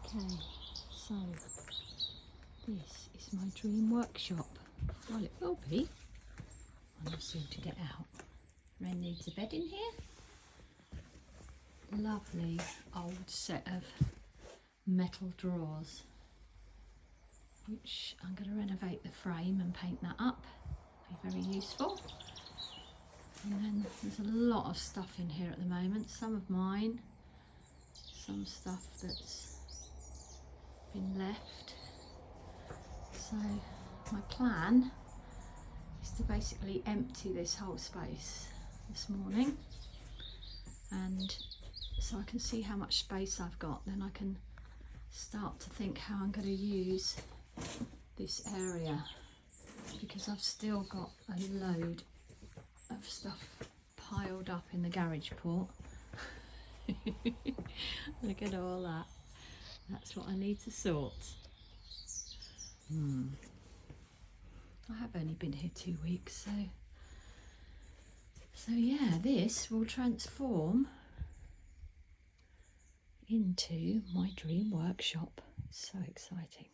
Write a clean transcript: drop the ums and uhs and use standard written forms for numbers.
Okay, so this is my dream workshop. Well, it will be when I soon to get out. Ren needs a bed in here. Lovely old set of metal drawers, which I'm going to renovate the frame and paint that up. Be very useful. And then there's a lot of stuff in here at the moment. Some of mine, some stuff that's been left. So my plan is to basically empty this whole space this morning, and so I can see how much space I've got. Then I can start to think how I'm going to use this area, because I've still got a load of stuff piled up in the garage port. Look at all that. That's what I need to sort. I have only been here 2 weeks, so yeah, this will transform into my dream workshop. So exciting.